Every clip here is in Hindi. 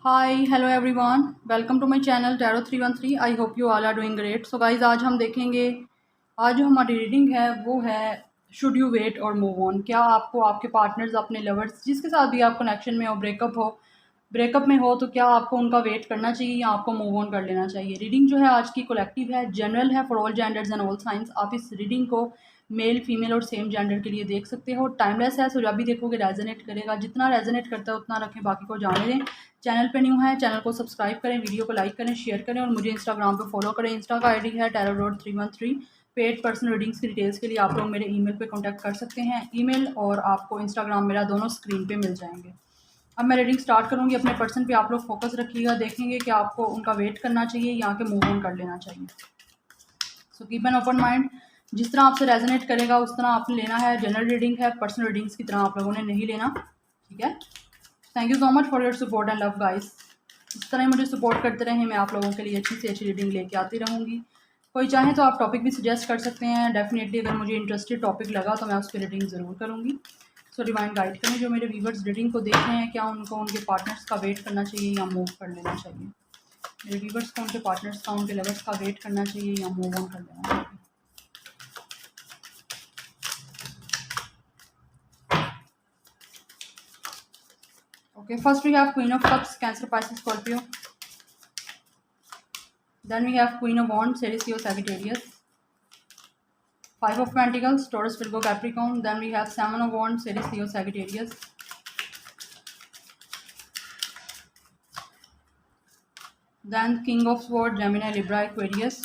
Hi hello everyone, welcome to my channel tarot 313। I hope you all are doing great. So guys, आज हम देखेंगे, आज जो हमारी रीडिंग है वो है शुड यू वेट और मूव ऑन। क्या आपको आपके पार्टनर्स, अपने लवर्स, जिसके साथ भी आप कनेक्शन में हो, ब्रेकअप में हो, तो क्या आपको उनका वेट करना चाहिए या आपको मूव ऑन कर लेना चाहिए। रीडिंग जो है आज की कलेक्टिव है, जनरल है for all genders and all science. आप इस रीडिंग को मेल फीमेल और सेम जेंडर के लिए देख सकते हो। टाइमलेस है, सो जब भी देखोगे रेजोनेट करेगा। जितना रेजोनेट करता है उतना रखें, बाकी को जाने दें। चैनल पे न्यू है, चैनल को सब्सक्राइब करें, वीडियो को लाइक करें, शेयर करें और मुझे इंस्टाग्राम पे फॉलो करें। इंस्टा का आईडी है tarot.313। पेड पर्सनल रीडिंग्स की डिटेल्स के लिए आप लोग मेरे ईमेल पे कांटेक्ट कर सकते हैं। ईमेल और आपको इंस्टाग्राम मेरा दोनों स्क्रीन पे मिल जाएंगे। अब मैं रीडिंग स्टार्ट करूँगी। अपने पर्सन पे आप लोग फोकस रखिएगा, देखेंगे कि आपको उनका वेट करना चाहिए या कि मूव ऑन कर लेना चाहिए। So keep an open mind. जिस तरह आपसे रेजोनेट करेगा उस तरह आपने लेना है। जनरल रीडिंग है, पर्सनल रीडिंग्स की तरह आप लोगों ने नहीं लेना, ठीक है। Thank you so much for your support and love guys. इस तरह ही मुझे सपोर्ट करते रहें, मैं आप लोगों के लिए अच्छी से अच्छी रीडिंग लेके आती रहूँगी। कोई चाहे तो आप टॉपिक भी सजेस्ट कर सकते हैं। डेफिनेटली अगर मुझे इंटरेस्टेड टॉपिक लगा तो मैं उस पर रीडिंग ज़रूर करूँगी। सो डिवाइन गाइड करें जो मेरे व्यूवर्स रीडिंग को देख रहे हैं, क्या उनको उनके पार्टनर्स का वेट करना चाहिए या मूव कर लेना चाहिए। मेरे व्यूवर्स को उनके पार्टनर्स का, उनके लवर्स का वेट करना चाहिए या मूव ऑन कर लेना चाहिए। Okay, first we have Queen of Cups, Cancer, Pisces, Scorpio. Then we have Queen of Wands, Aries, Leo, Sagittarius. Five of Pentacles, Taurus, Virgo, Capricorn. Then we have Seven of Wands, Aries, Leo, Sagittarius. Then King of Swords, Gemini, Libra, Aquarius.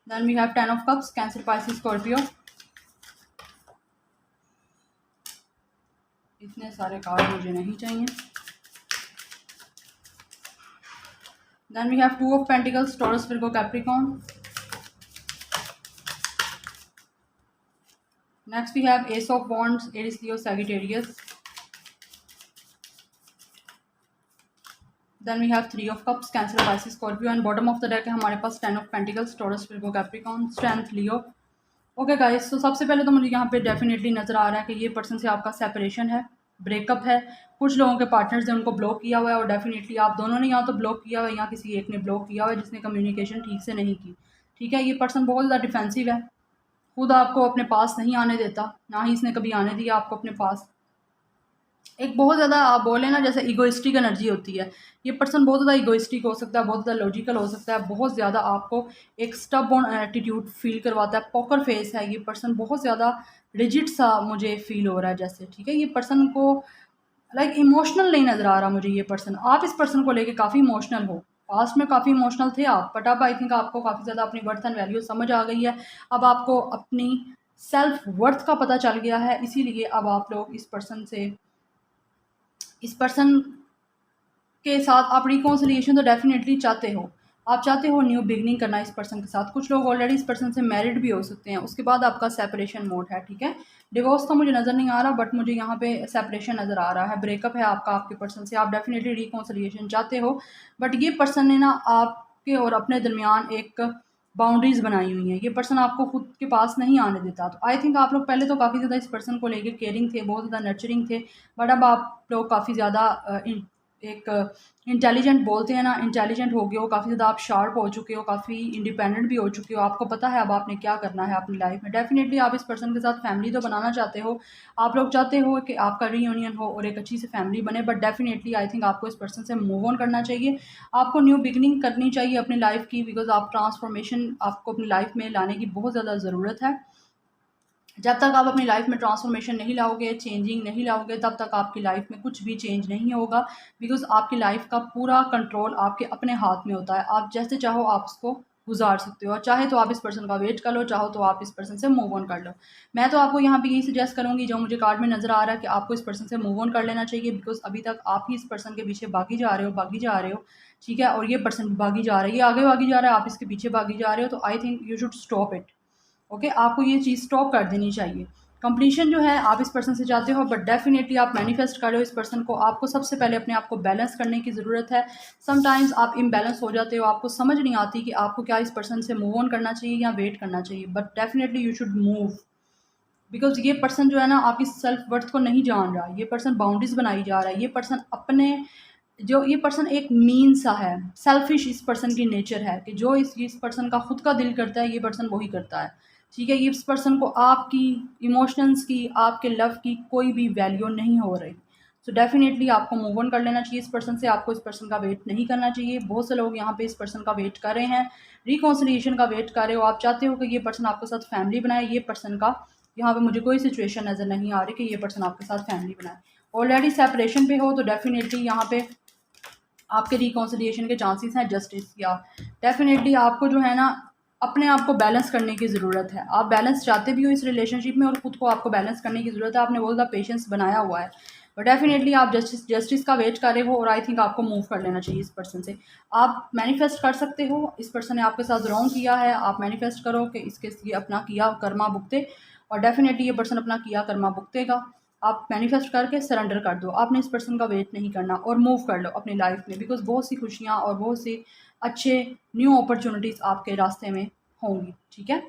Then we have Ten of Cups, Cancer, Pisces, Scorpio. इतने सारे कार्ड मुझे नहीं चाहिए। Then we have Two of Pentacles, Taurus, Virgo, Capricorn. Next we have Ace of Wands, Aries, Leo, Sagittarius. Then we have Three of Cups, Cancer, Pisces, Scorpio. And bottom of the deck है हमारे पास Ten of Pentacles, Taurus, Virgo, Capricorn, Strength, Leo. Okay guys, तो सबसे पहले तो मुझे यहाँ पे डेफिनेटली नज़र आ रहा है कि ये पर्सन से आपका सेपरेशन है, ब्रेकअप है। कुछ लोगों के पार्टनर्स ने उनको ब्लॉक किया हुआ है और डेफिनेटली आप दोनों ने या तो ब्लॉक किया हुआ है या किसी एक ने ब्लॉक किया हुआ है जिसने कम्युनिकेशन ठीक से नहीं की, ठीक है। ये पर्सन बहुत ज़्यादा डिफेंसिव है, खुद आपको अपने पास नहीं आने देता, ना ही इसने कभी आने दिया आपको अपने पास। एक बहुत ज़्यादा आप बोले ना, जैसे इगोइस्टिक एनर्जी होती है। ये पर्सन बहुत ज़्यादा इगोइस्टिक हो सकता है, बहुत ज़्यादा लॉजिकल हो सकता है, बहुत ज़्यादा आपको एक स्टबबॉर्न एटीट्यूड फील करवाता है। पॉकर फेस है ये पर्सन, बहुत ज़्यादा रिजिड सा मुझे फील हो रहा है जैसे, ठीक है। ये पर्सन को लाइक इमोशनल नहीं नज़र आ रहा मुझे ये पर्सन। आप इस पर्सन को लेके काफ़ी इमोशनल हो, पास्ट में काफ़ी इमोशनल थे आप, बट अब आई थिंक आपको काफ़ी ज़्यादा अपनी वर्थ एंड वैल्यू समझ आ गई है। अब आपको अपनी सेल्फ वर्थ का पता चल गया है, इसीलिए अब आप लोग इस पर्सन के साथ आप रिकॉन्सिलिएशन तो डेफिनेटली चाहते हो। आप चाहते हो न्यू बिगनिंग करना इस पर्सन के साथ। कुछ लोग ऑलरेडी इस पर्सन से मैरिड भी हो सकते हैं, उसके बाद आपका सेपरेशन मोड है, ठीक है। डिवोर्स तो मुझे नज़र नहीं आ रहा, बट मुझे यहाँ पे सेपरेशन नज़र आ रहा है। ब्रेकअप है आपका आपके पर्सन से, आप डेफिनेटली रिकॉन्सिलिएशन चाहते हो, बट ये पर्सन ने ना आपके और अपने दरमियान एक बाउंड्रीज़ बनाई हुई हैं। ये पर्सन आपको खुद के पास नहीं आने देता। तो आई थिंक आप लोग पहले तो काफ़ी ज़्यादा इस पर्सन को लेकर केयरिंग थे, बहुत ज़्यादा नर्चरिंग थे, बट अब आप लोग काफ़ी ज़्यादा एक इंटेलिजेंट बोलते हैं ना, इंटेलिजेंट हो गए हो, काफ़ी ज़्यादा आप शार्प हो चुके हो, काफ़ी इंडिपेंडेंट भी हो चुके हो। आपको पता है अब आपने क्या करना है अपनी लाइफ में। डेफिनेटली आप इस पर्सन के साथ फैमिली तो बनाना चाहते हो, आप लोग चाहते हो कि आपका रीयूनियन हो और एक अच्छी सी फैमिली बने, बट डेफिनेटली आई थिंक आपको इस पर्सन से मूव ऑन करना चाहिए। आपको न्यू बिगनिंग करनी चाहिए अपनी लाइफ की, बिकॉज आप ट्रांसफॉर्मेशन आपको अपनी लाइफ में लाने की बहुत ज़्यादा ज़रूरत है। जब तक आप अपनी लाइफ में ट्रांसफॉर्मेशन नहीं लाओगे, चेंजिंग नहीं लाओगे, तब तक आपकी लाइफ में कुछ भी चेंज नहीं होगा, बिकॉज आपकी लाइफ का पूरा कंट्रोल आपके अपने हाथ में होता है। आप जैसे चाहो आप उसको गुजार सकते हो, और चाहे तो आप इस पर्सन का वेट कर लो, चाहो तो आप इस पर्सन से मूव ऑन कर लो। मैं तो आपको यहाँ पे यही सजेस्ट करूँगी, जो मुझे कार्ड में नज़र आ रहा है कि आपको इस पर्सन से मूव ऑन कर लेना चाहिए, बिकॉज अभी तक आप ही इस पर्सन के पीछे भागी जा रहे हो, ठीक है। और ये पर्सन भी भागी जा रहा है, ये आगे भागी जा रहा है, आप इसके पीछे भागी जा रहे हो। तो I think you should stop it. Okay, आपको ये चीज़ स्टॉप कर देनी चाहिए। कंप्लीशन जो है आप इस पर्सन से चाहते हो, बट डेफिनेटली आप मैनिफेस्ट कर रहे हो इस पर्सन को। आपको सबसे पहले अपने आप को बैलेंस करने की ज़रूरत है। समटाइम्स आप इम्बैलेंस हो जाते हो, आपको समझ नहीं आती कि आपको क्या इस पर्सन से मूव ऑन करना चाहिए या वेट करना चाहिए, but definitely you should move. Because ये पर्सन जो है ना आपकी सेल्फ वर्थ को नहीं जान रहा, ये पर्सन बाउंड्रीज़ बनाई जा रहा है, ये पर्सन अपने जो ये पर्सन एक मीन सा है, सेल्फिश इस पर्सन की नेचर है कि जो इस पर्सन का खुद का दिल करता है ये पर्सन वही करता है, ठीक है। इस पर्सन को आपकी इमोशंस की, आपके लव की कोई भी वैल्यू नहीं हो रही। सो डेफिनेटली आपको मूव ऑन कर लेना चाहिए इस पर्सन से, आपको इस पर्सन का वेट नहीं करना चाहिए। बहुत से लोग यहाँ पे इस पर्सन का वेट कर रहे हैं, रिकॉन्सिलिएशन का वेट कर रहे हो, आप चाहते हो कि ये पर्सन आपके साथ फैमिली बनाए। ये पर्सन का यहाँ पे मुझे कोई सिचुएशन नज़र नहीं आ रही कि ये पर्सन आपके साथ फैमिली बनाए। ऑलरेडी सेपरेशन पे हो तो डेफिनेटली यहाँ पे आपके रिकॉन्सिलिएशन के चांसेस हैं जस्टिस या डेफिनेटली आपको जो है ना अपने आप को बैलेंस करने की ज़रूरत है। आप बैलेंस चाहते भी हो इस रिलेशनशिप में और ख़ुद को आपको बैलेंस करने की ज़रूरत है। आपने बहुत ज़्यादा पेशेंस बनाया हुआ है, बट डेफिनेटली आप जस्टिस का वेट कर रहे हो और आई थिंक आपको मूव कर लेना चाहिए इस पर्सन से। आप मैनिफेस्ट कर सकते हो, इस पर्सन ने आपके साथ रॉन्ग किया है, आप मैनिफेस्ट करो कि इसके ये अपना किया कर्मा भुगते, और डेफिनेटली ये पर्सन अपना किया कर्मा भुगतेगा। आप मैनिफेस्ट करके सरेंडर कर दो, आपने इस पर्सन का वेट नहीं करना और मूव कर लो अपनी लाइफ में, बिकॉज बहुत सी खुशियाँ और बहुत सी अच्छे न्यू अपॉर्चुनिटीज़ आपके रास्ते में होंगी, ठीक है।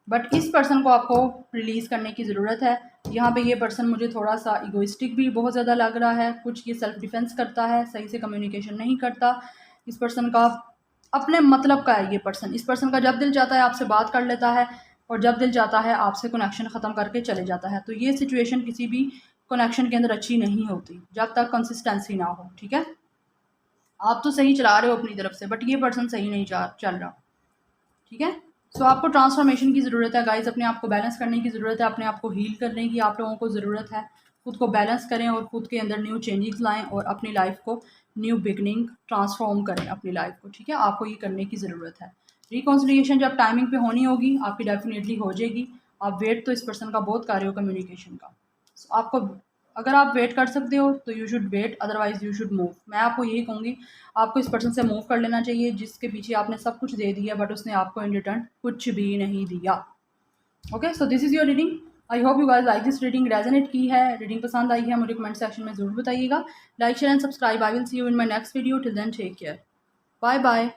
बट इस पर्सन को आपको रिलीज़ करने की ज़रूरत है। यहाँ पे ये पर्सन मुझे थोड़ा सा इगोइस्टिक भी बहुत ज़्यादा लग रहा है, कुछ ये सेल्फ डिफेंस करता है, सही से कम्युनिकेशन नहीं करता। इस पर्सन का अपने मतलब का है ये पर्सन, इस पर्सन का जब दिल चाहता है आपसे बात कर लेता है और जब दिल चाहता है आपसे कनेक्शन ख़त्म करके चले जाता है। तो ये सिचुएशन किसी भी कनेक्शन के अंदर अच्छी नहीं होती जब तक कंसिस्टेंसी ना हो, ठीक है। आप तो सही चला रहे हो अपनी तरफ से, बट ये पर्सन सही नहीं चल रहा, ठीक है। सो आपको ट्रांसफॉर्मेशन की ज़रूरत है गाइज, अपने आप को बैलेंस करने की ज़रूरत है, अपने आप को हील करने की आप लोगों को ज़रूरत है। खुद को बैलेंस करें और खुद के अंदर न्यू चेंजेस लाएं और अपनी लाइफ को न्यू बिगनिंग ट्रांसफॉर्म करें अपनी लाइफ को, ठीक है। आपको ये करने की ज़रूरत है। रिकॉन्सिलिएशन जब टाइमिंग पे होनी होगी आपकी डेफिनेटली हो जाएगी। आप वेट तो इस पर्सन का बहुत कर रहे हो कम्युनिकेशन का। आपको अगर आप वेट कर सकते हो तो you should wait, otherwise you should move. मैं आपको यही कहूँगी, आपको इस पर्सन से मूव कर लेना चाहिए जिसके पीछे आपने सब कुछ दे दिया बट उसने आपको इन रिटर्न कुछ भी नहीं दिया। Okay, so this is your reading. I hope you guys like this reading, resonate की है, रीडिंग पसंद आई है, मुझे कमेंट सेक्शन में ज़रूर बताइएगा। Like share and subscribe. I will see you in my next video. Till then take care, bye bye.